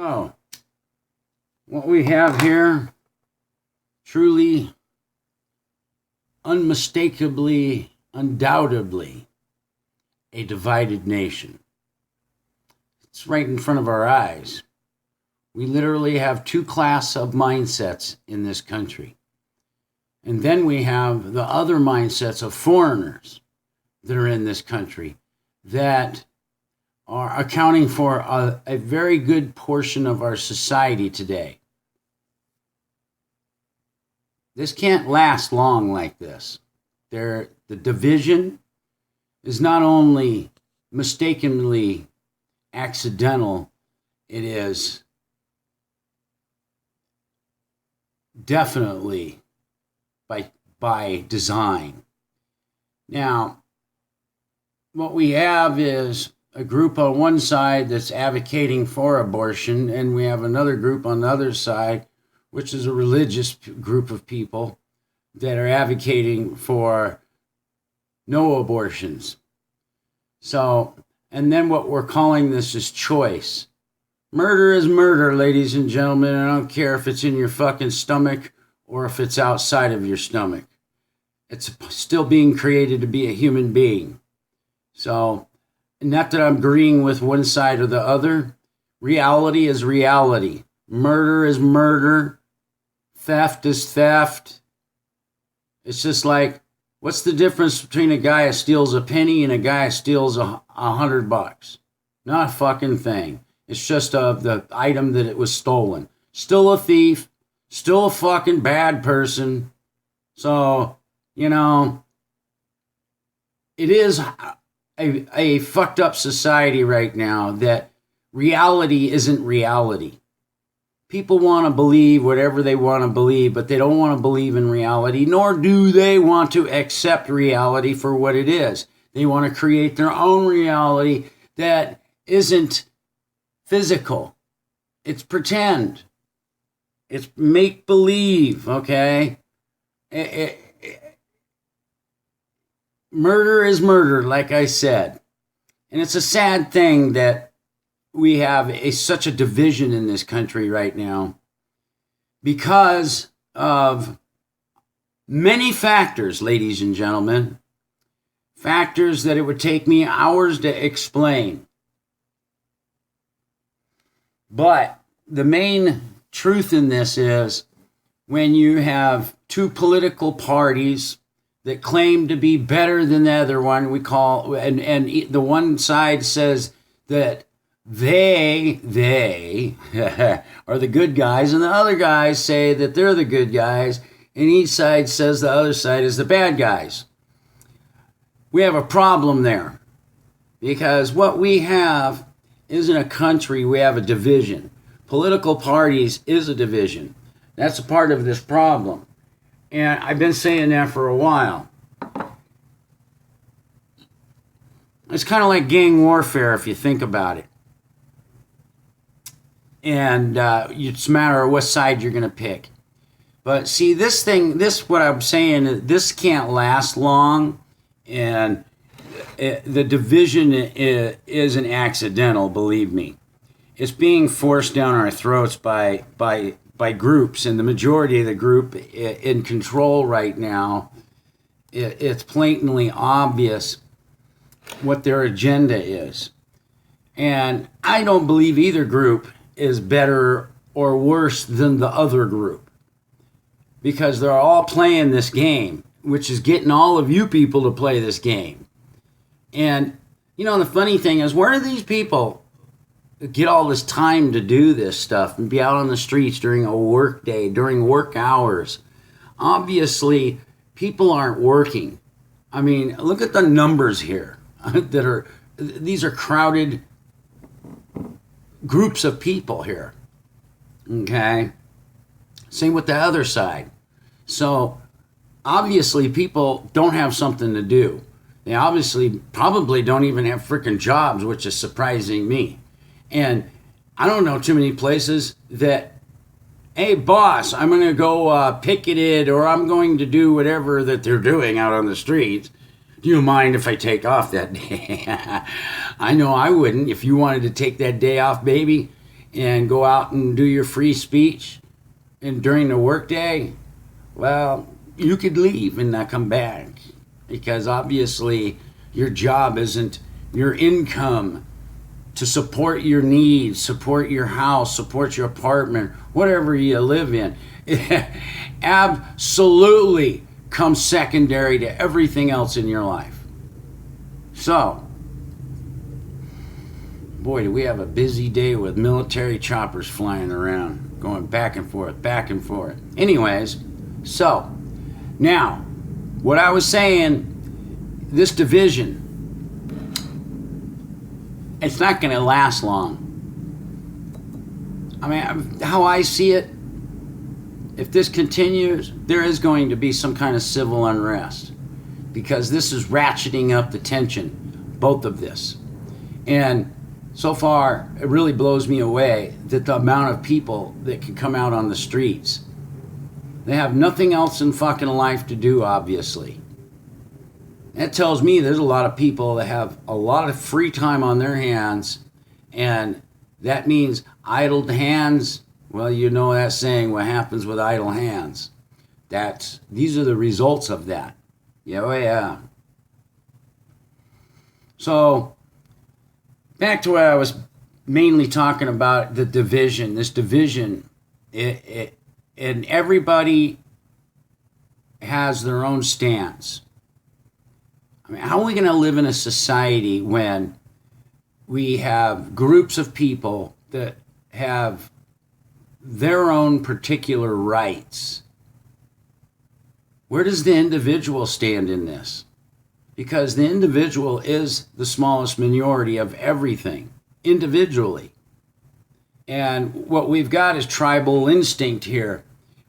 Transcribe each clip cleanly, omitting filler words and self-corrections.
Oh, what we have here, truly, unmistakably, undoubtedly, a divided nation. It's right in front of our eyes. We literally have two classes of mindsets in this country. And then we have the other mindsets of foreigners that are in this country that are accounting for a very good portion of our society today. This can't last long like this. The division is not only mistakenly accidental, it is definitely by design. Now, what we have is a group on one side that's advocating for abortion, and we have another group on the other side, which is a religious group of people that are advocating for no abortions. So, and then what we're calling this is choice. Murder is murder, ladies and gentlemen. I don't care if it's in your fucking stomach or if it's outside of your stomach. It's still being created to be a human being. So, not that I'm agreeing with one side or the other. Reality is reality. Murder is murder. Theft is theft. It's just like, what's the difference between a guy who steals a penny and a guy who steals $100? Not a fucking thing. It's just the item that it was stolen. Still a thief. Still a fucking bad person. So, it is a fucked up society right now that reality isn't reality. People want to believe whatever they want to believe, but they don't want to believe in reality, nor do they want to accept reality for what it is. They want to create their own reality that isn't physical. It's pretend. It's make-believe, okay? Murder is murder, like I said. And it's a sad thing that we have such a division in this country right now because of many factors, ladies and gentlemen. Factors that it would take me hours to explain. But the main truth in this is when you have two political parties that claim to be better than the other one, and the one side says that they are the good guys, and the other guys say that they're the good guys, and each side says the other side is the bad guys. We have a problem there because what we have isn't a country, we have a division. Political parties is a division. That's a part of this problem. And I've been saying that for a while. It's kind of like gang warfare if you think about it. And it's a matter of what side you're going to pick. But see, what I'm saying, this can't last long. And the division isn't accidental, believe me. It's being forced down our throats by groups, and the majority of the group in control right now, it's blatantly obvious what their agenda is. And I don't believe either group is better or worse than the other group because they're all playing this game, which is getting all of you people to play this game. And, the funny thing is, where do these people get all this time to do this stuff and be out on the streets during a work day, during work hours? Obviously, people aren't working. I mean, look at the numbers here these are crowded groups of people here. Okay? Same with the other side. So, obviously, people don't have something to do. They obviously probably don't even have freaking jobs, which is surprising me. And I don't know too many places that, hey, boss, I'm going to go picket it, or I'm going to do whatever that they're doing out on the streets. Do you mind if I take off that day? I know I wouldn't. If you wanted to take that day off, baby, and go out and do your free speech and during the workday, well, you could leave and not come back, because obviously your job isn't your income to support your needs, support your house, support your apartment, whatever you live in. Absolutely comes secondary to everything else in your life. So, boy, do we have a busy day with military choppers flying around, going back and forth, back and forth. Anyways, so, now, what I was saying, this division, it's not going to last long. I mean, how I see it, if this continues, there is going to be some kind of civil unrest, because this is ratcheting up the tension, both of this. And so far, it really blows me away that the amount of people that can come out on the streets. They have nothing else in fucking life to do, obviously. That tells me there's a lot of people that have a lot of free time on their hands, and that means idle hands. Well, you know that saying, what happens with idle hands. These are the results of that. Yeah, oh yeah. So, back to what I was mainly talking about, the division. This division, and everybody has their own stance. I mean, how are we going to live in a society when we have groups of people that have their own particular rights? Where does the individual stand in this? Because the individual is the smallest minority of everything, individually. And what we've got is tribal instinct here,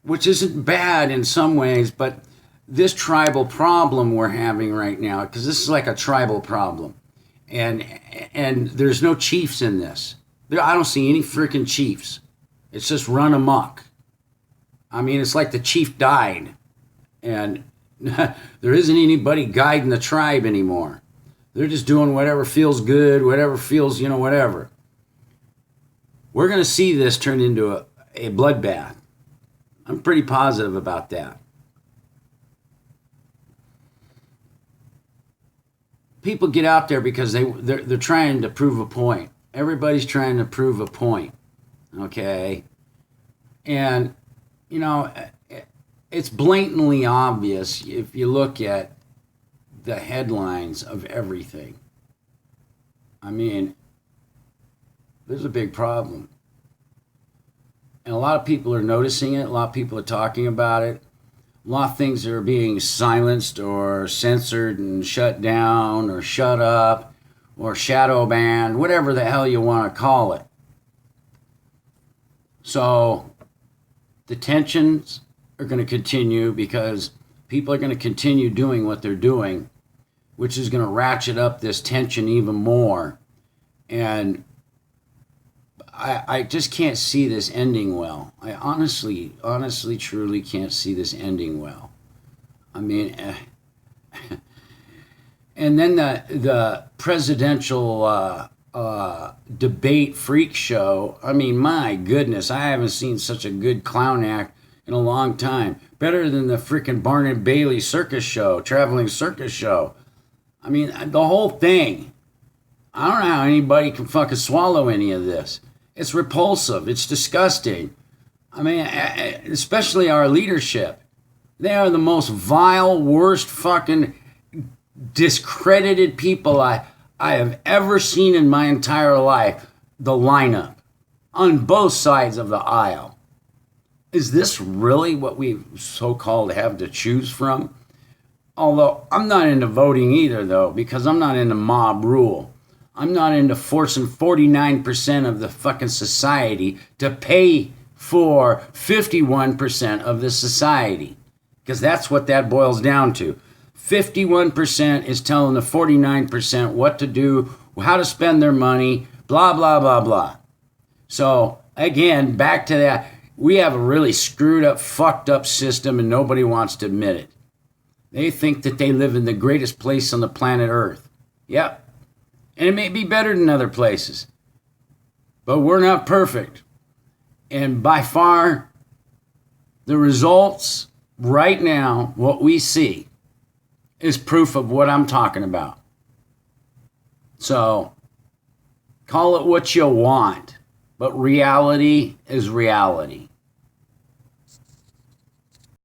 which isn't bad in some ways, but this tribal problem we're having right now, because this is like a tribal problem, and there's no chiefs in this. I don't see any freaking chiefs. It's just run amok. I mean, it's like the chief died, and there isn't anybody guiding the tribe anymore. They're just doing whatever feels good, whatever feels, whatever. We're going to see this turn into a bloodbath. I'm pretty positive about that. People get out there because they're trying to prove a point. Everybody's trying to prove a point, okay? And, it's blatantly obvious if you look at the headlines of everything. I mean, there's a big problem. And a lot of people are noticing it. A lot of people are talking about it. A lot of things are being silenced or censored and shut down or shut up or shadow banned, whatever the hell you want to call it. So the tensions are going to continue because people are going to continue doing what they're doing, which is going to ratchet up this tension even more. And I just can't see this ending well. I honestly, truly can't see this ending well. I mean, and then the presidential debate freak show. I mean, my goodness, I haven't seen such a good clown act in a long time. Better than the freaking Barnum Bailey circus show, traveling circus show. I mean, the whole thing. I don't know how anybody can fucking swallow any of this. It's repulsive. It's disgusting. I mean, especially our leadership. They are the most vile, worst fucking discredited people I have ever seen in my entire life. The lineup on both sides of the aisle. Is this really what we so-called have to choose from? Although I'm not into voting either, though, because I'm not into mob rule. I'm not into forcing 49% of the fucking society to pay for 51% of the society. Because that's what that boils down to. 51% is telling the 49% what to do, how to spend their money, blah, blah, blah, blah. So, again, back to that. We have a really screwed up, fucked up system, and nobody wants to admit it. They think that they live in the greatest place on the planet Earth. Yep. And it may be better than other places. but we're not perfect. And by far, the results right now, what we see, is proof of what I'm talking about. So, call it what you want, but reality is reality.